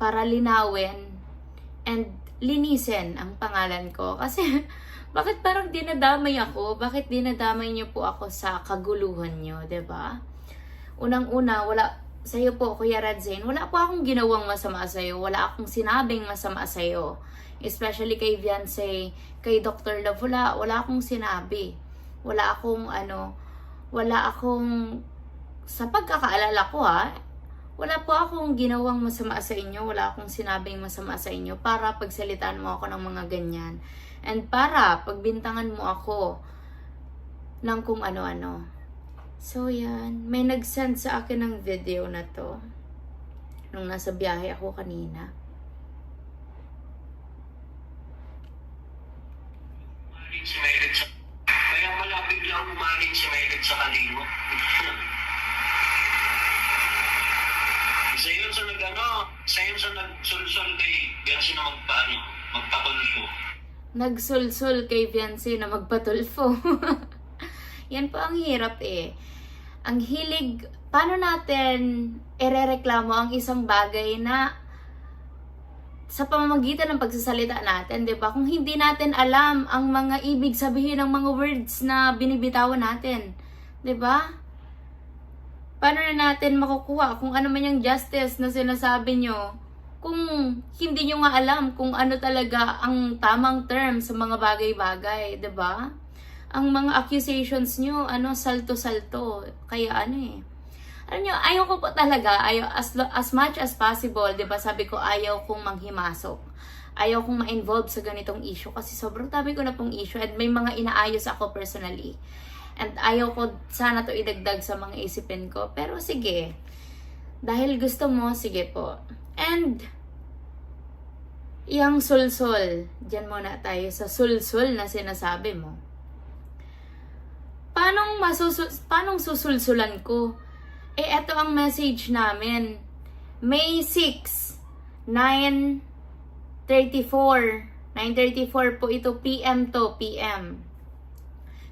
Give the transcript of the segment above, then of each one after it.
para linawin and linisin ang pangalan ko. Kasi, bakit parang dinadamay ako? Bakit dinadamay niyo po ako sa kaguluhan niyo, 'di ba? Unang-una, sa'yo po, Kuya Radzane, wala po akong ginawang masama sa'yo. Wala akong sinabing masama sa'yo. Especially kay Viance, kay Dr. Love, wala akong sinabi. Wala akong sa pagkakaalala ko wala po akong ginawang masama sa inyo. Wala akong sinabing masama sa inyo para pagsalitaan mo ako ng mga ganyan. And para pagbintangan mo ako ng kung ano-ano. So, yan. May nag-send sa akin ng video na to. Nung nasa biyahe ako kanina. Kaya pala biglang umaling si Megan sa kalimot. Isa yun sa nagsulsol kay Viance na magpatulfo. Nagsulsul kay Viance na magpatulfo. Yan po ang hirap Ang hilig, paano natin irereklamo ang isang bagay na sa pamamagitan ng pagsasalita natin, 'di ba? Kung hindi natin alam ang mga ibig sabihin ng mga words na binibitawan natin, 'di ba? Paano na natin makukuha kung ano man yung justice na sinasabi nyo kung hindi nyo nga alam kung ano talaga ang tamang term sa mga bagay-bagay, 'di ba? Ang mga accusations nyo, salto-salto. Kaya alam nyo, ayaw ko po talaga, as much as possible, diba sabi ko, ayaw kong manghimasok. Ayaw kong ma-involve sa ganitong issue kasi sobrang dami ko na pong issue and may mga inaayos ako personally. And ayaw ko sana to idagdag sa mga isipin ko. Pero sige, dahil gusto mo, sige po. And, yung sulsul, dyan muna tayo sa sulsul na sinasabi mo. Paano susulsulan ko? Eto ang message namin. May 6, 9:34 po ito, PM to, PM.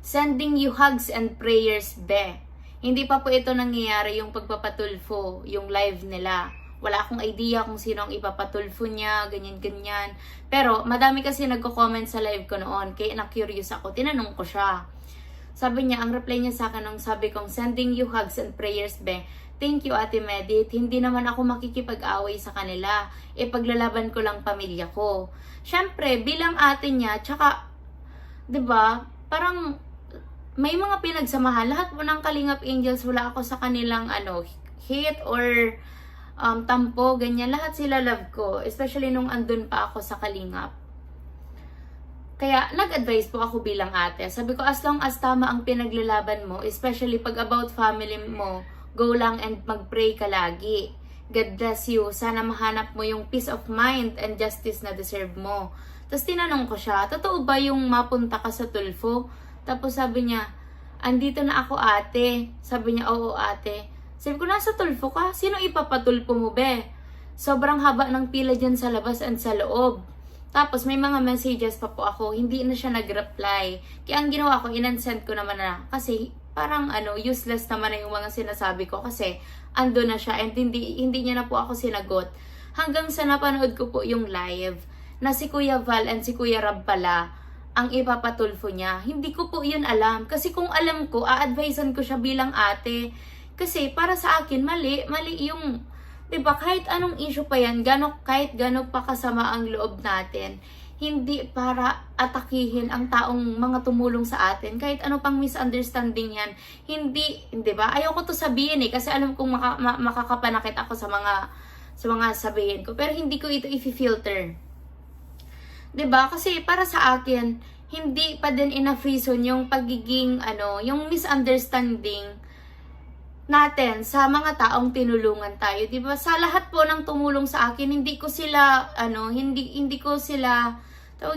Sending you hugs and prayers, be. Hindi pa po ito nangyayari yung pagpapatulfo, yung live nila. Wala akong idea kung sino ang ipapatulfo niya, ganyan-ganyan. Pero madami kasi nagko-comment sa live ko noon, kaya na-curious ako, tinanong ko siya. Sabi niya, ang reply niya sa akin nung sabi kong, sending you hugs and prayers, be. Thank you, Ate Medit. Hindi naman ako makikipag-away sa kanila. Paglalaban ko lang pamilya ko. Siyempre, bilang ate niya, tsaka, 'di ba? Parang may mga pinagsamahan. Lahat po ng Kalingap Angels, wala ako sa kanilang hate or tampo, ganyan. Lahat sila love ko. Especially nung andun pa ako sa Kalingap. Kaya, nag-advise po ako bilang ate. Sabi ko, as long as tama ang pinaglalaban mo, especially pag about family mo, go lang and mag-pray ka lagi. God bless you. Sana mahanap mo yung peace of mind and justice na deserve mo. Tapos tinanong ko siya, totoo ba yung mapunta ka sa tulfo? Tapos sabi niya, andito na ako ate. Sabi niya, oo ate. Sabi ko, nasa tulfo ka? Sino ipapatulfo mo be? Sobrang haba ng pila dyan sa labas and sa loob. Tapos may mga messages pa po ako, hindi na siya nag-reply. Kaya ang ginawa ko, in-unsend ko naman na. Kasi parang useless naman na yung mga sinasabi ko kasi ando na siya and hindi niya na po ako sinagot. Hanggang sa napanood ko po yung live na si Kuya Val and si Kuya Rab pala ang ipapatulfo niya. Hindi ko po yun alam. Kasi kung alam ko, a-advisean ko siya bilang ate. Kasi para sa akin, mali yung... Diba, kahit anong issue pa yan, kahit gano'n pa kasama ang loob natin, hindi para atakihin ang taong mga tumulong sa atin. Kahit ano pang misunderstanding yan, hindi, diba? Ayaw ko to sabihin kasi alam kong makakapanakit ako sa mga sabihin ko. Pero hindi ko ito i-filter. Diba? Kasi para sa akin, hindi pa din enough reason yung pagiging, yung misunderstanding natin sa mga taong tinulungan tayo, 'di ba? Sa lahat po ng tumulong sa akin, hindi ko sila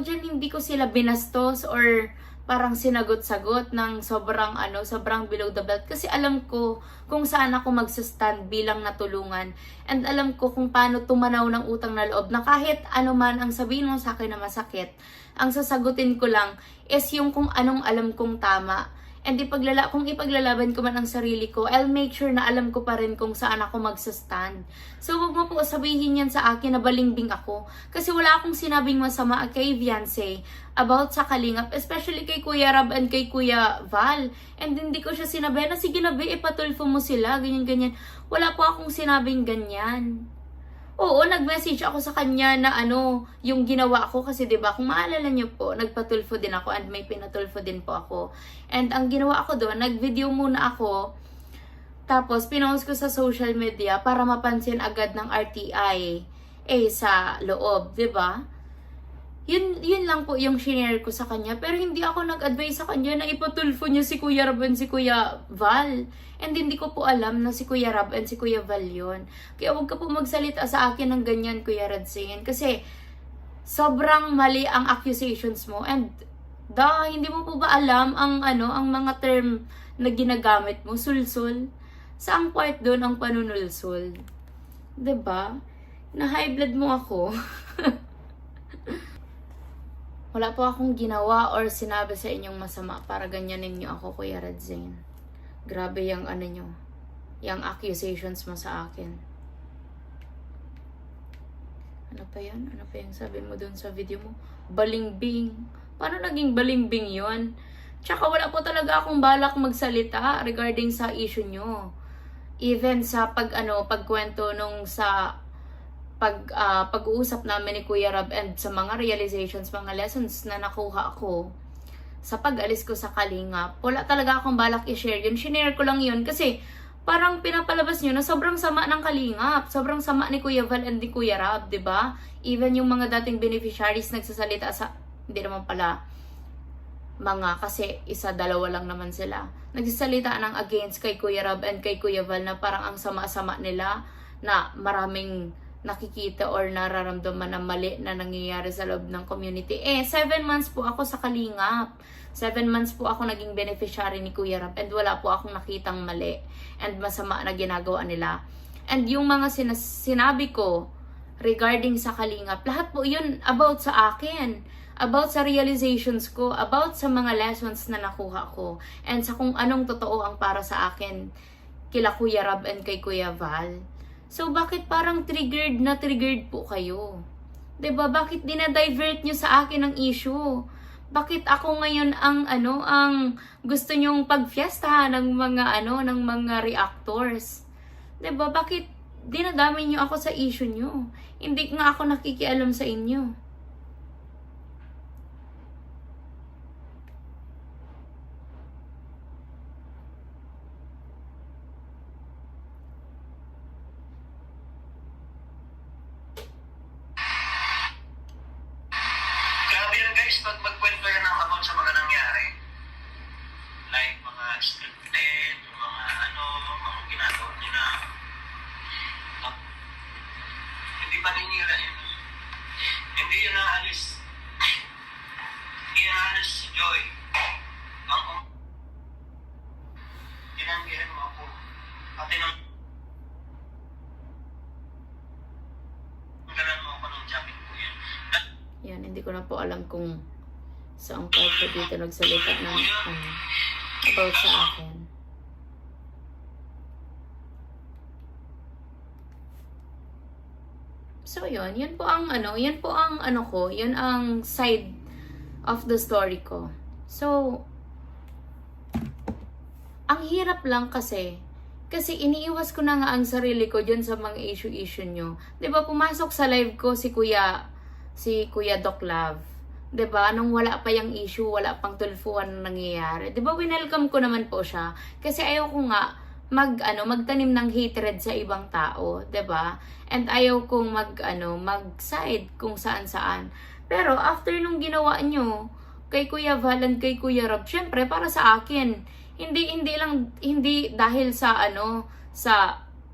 hindi ko sila binastos or parang sinagot-sagot ng sobrang below the belt kasi alam ko kung saan ako magsa-stand bilang natulungan and alam ko kung paano tumanaw ng utang na loob na kahit ano man ang sabihin mo sa akin na masakit, ang sasagutin ko lang is yung kung anong alam kong tama. And kung ipaglalaban ko man ang sarili ko, I'll make sure na alam ko pa rin kung saan ako magsastand. So, wag mo po sabihin yan sa akin na balingbing ako. Kasi wala akong sinabing masama kay Viance about sa Kalingap, especially kay Kuya Rab and kay Kuya Val. And hindi ko siya sinabi na, sige na be, ipatulfo mo sila, ganyan-ganyan. Wala po akong sinabing ganyan. Oo, nag-message ako sa kanya na yung ginawa ko kasi 'di ba kung maalala niyo po, nagpatulfo din ako and may pinatulfo din po ako. And ang ginawa ko doon, nag-video muna ako. Tapos pinost ko sa social media para mapansin agad ng RTI sa loob, 'di ba? Yun lang po yung shinare ko sa kanya. Pero hindi ako nag-advise sa kanya na ipatulfo niya si Kuya Rab and si Kuya Val. And hindi ko po alam na si Kuya Rab and si Kuya Val yun. Kaya huwag ka po magsalita sa akin ng ganyan, Kuya Radzain. Kasi sobrang mali ang accusations mo. And hindi mo po ba alam ang mga term na ginagamit mo? Sulsul. Saang part doon ang panunulsul? 'Di ba? Na high blood mo ako. Wala po akong ginawa or sinabi sa inyong masama para ganyanin niyo ako, Kuya Radzain. Grabe yung yung accusations mo sa akin. Ano pa yan? Ano pa yung sabi mo dun sa video mo? Balingbing. Paano naging balingbing yon? Tsaka wala po talaga akong balak magsalita regarding sa issue nyo. Even sa pagkwento nung sa pag-uusap namin ni Kuya Rab and sa mga realizations, mga lessons na nakuha ako sa pag-alis ko sa Kalingap, wala talaga akong balak i-share yun. Shinare ko lang yun kasi parang pinapalabas nyo na sobrang sama ng Kalingap, sobrang sama ni Kuya Val and ni Kuya Rab, 'di ba? Even yung mga dating beneficiaries nagsasalita hindi naman pala kasi dalawa lang naman sila. Nagsasalita ng against kay Kuya Rab and kay Kuya Val na parang ang sama-sama nila, na maraming nakikita or nararamdaman na mali na nangyayari sa loob ng community. 7 months po ako sa Kalingap. 7 months po ako naging beneficiary ni Kuya Rab and wala po akong nakitang mali and masama na ginagawa nila. And yung mga sinabi ko regarding sa Kalingap, lahat po yun about sa akin. About sa realizations ko, about sa mga lessons na nakuha ko, and sa kung anong totoo ang para sa akin kila Kuya Rab and kay Kuya Val. So, bakit parang triggered po kayo? 'Di ba? Bakit dinadivert nyo sa akin ang issue? Bakit ako ngayon ang gusto nyong pagfiesta ng mga reactors? 'Di ba? Bakit dinadamay nyo ako sa issue nyo? Hindi nga ako nakikialam sa inyo. Pag magkwento yan ng about sa mga nangyari, like mga scripted, mga ginagawa nila, hindi pa ninira yun. Hindi yun naalis. Inaalis si Joy. Tinanggihan mo ako. At tinanggalan mo ako ng jamming ko yun. Yan, hindi ko na po alam kung saang part po dito nagsalita ng about sa akin. So, yun po ang yun ang side of the story ko. So, ang hirap lang kasi iniiwas ko na nga ang sarili ko dyan sa mga issue nyo. 'Di ba pumasok sa live ko si Kuya Doc Love. 'Di ba? Nung wala pa yung issue, wala pang tulfuan na nangyayari. 'Di ba winelcome ko naman po siya kasi ayaw ko nga magtanim ng hatred sa ibang tao, 'di ba? And ayaw kong mag-side kung saan-saan. Pero after nung ginawa nyo kay Kuya Val and kay Kuya Rab, syempre para sa akin, hindi dahil sa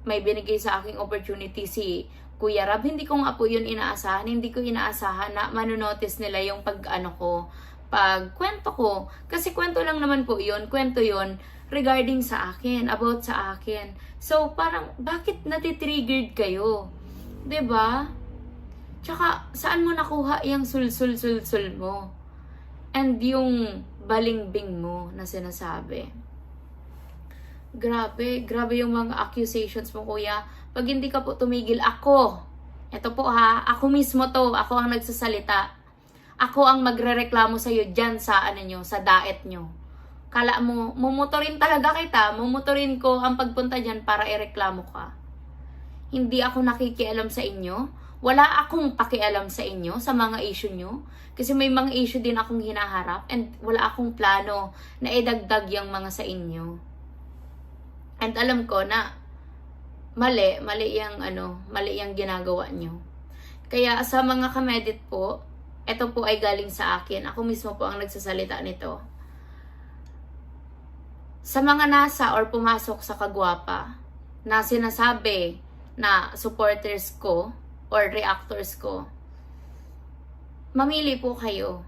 may binigay sa aking opportunity si Kuya Rab, hindi ko nga po yun inaasahan. Hindi ko inaasahan na manonotice nila yung pagkwento ko. Kasi kwento lang naman po yun. Kwento yun regarding sa akin, about sa akin. So, parang, bakit natitriggered kayo? 'Di ba? Tsaka, saan mo nakuha yung sul mo? And yung balimbing mo na sinasabi. Grabe yung mga accusations mo, kuya. Pag hindi ka po tumigil, eto po ha, ako mismo to, ako ang nagsasalita. Ako ang magrereklamo sa'yo dyan sa sa daet nyo. Kala mo, mumuturin talaga kita, mumuturin ko ang pagpunta dyan para ireklamo ka. Hindi ako nakikialam sa inyo. Wala akong pakialam sa inyo, sa mga issue nyo. Kasi may mga issue din akong hinaharap and wala akong plano na idagdag yung mga sa inyo. And alam ko na mali yung ginagawa nyo. Kaya sa mga kamedit po, ito po ay galing sa akin. Ako mismo po ang nagsasalita nito. Sa mga nasa or pumasok sa Kagwapa na sinasabi na supporters ko or reactors ko, mamili po kayo.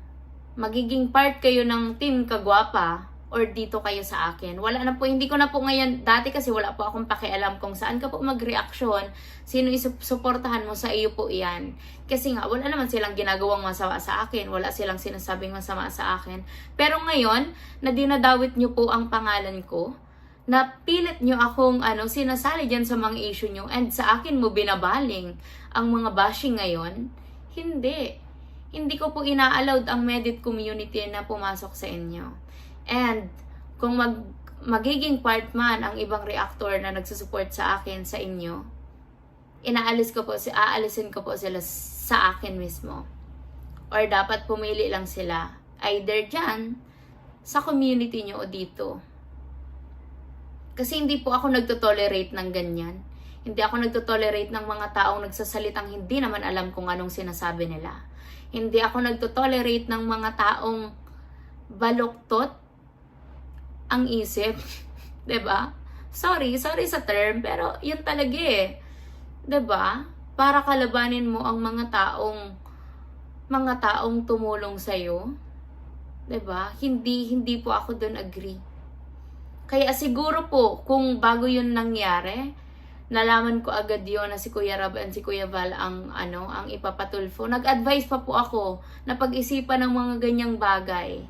Magiging part kayo ng Team Kagwapa or dito kayo sa akin. Wala na po, hindi ko na po ngayon, dati kasi wala po akong pakialam kung saan ka po mag-reaksyon, sino isuportahan mo, sa iyo po iyan. Kasi nga, wala naman silang ginagawang masama sa akin, wala silang sinasabing masama sa akin. Pero ngayon, na dinadawit nyo po ang pangalan ko, na pilit nyo akong sinasali dyan sa mga issue nyo, and sa akin mo binabaling ang mga bashing ngayon, hindi ko po ina-allowed ang Medit community na pumasok sa inyo. And kung magiging part man ang ibang reactor na nagsusupport sa akin, sa inyo, aalisin ko po sila sa akin mismo. Or dapat pumili lang sila, either dyan, sa community nyo o dito. Kasi hindi po ako nagtotolerate ng ganyan. Hindi ako nagtotolerate ng mga taong nagsasalitang hindi naman alam kung anong sinasabi nila. Hindi ako nagtotolerate ng mga taong baluktot ang isip. 'Di ba? Sorry sa term, pero yun talaga eh. 'Di ba? Para kalabanin mo ang mga taong tumulong sa iyo. 'Di ba? Hindi po ako doon agree. Kaya siguro po kung bago yun nangyari, nalaman ko agad yun na si Kuya Rab and si Kuya Val ang ipapatulfo. Nag-advise pa po ako na pag-isipan ng mga ganyang bagay.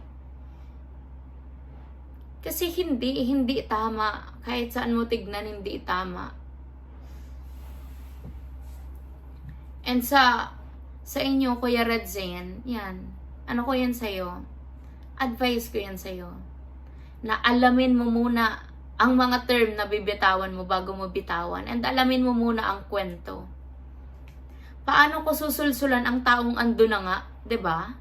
Kasi hindi tama. Kahit saan mo tignan, hindi tama. And sa inyo, Kuya Red Zen, yan. Ano ko yan sa'yo? Advice ko yan sa'yo. Na alamin mo muna ang mga term na bibitawan mo bago mo bitawan. And alamin mo muna ang kwento. Paano ko susulsulan ang taong ando na nga? 'Di ba?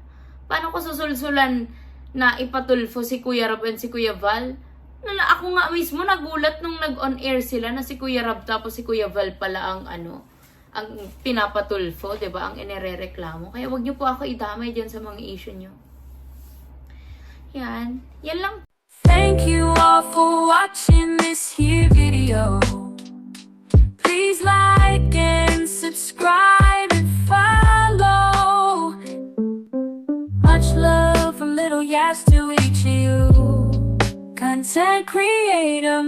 Paano ko susulsulan na ipatulfo si Kuya Rab and si Kuya Val? Na ako nga mismo nagulat nung nag-on air sila na si Kuya Rab tapos si Kuya Val pala ang ang pinapatulfo, 'di ba? Ang inirereklamo. Kaya wag niyo po ako idamay diyan sa mga issue niyo. Yan lang. Thank you all for watching this here video. Please like and subscribe and follow. Much love from Little Yas to each of you. Content creator.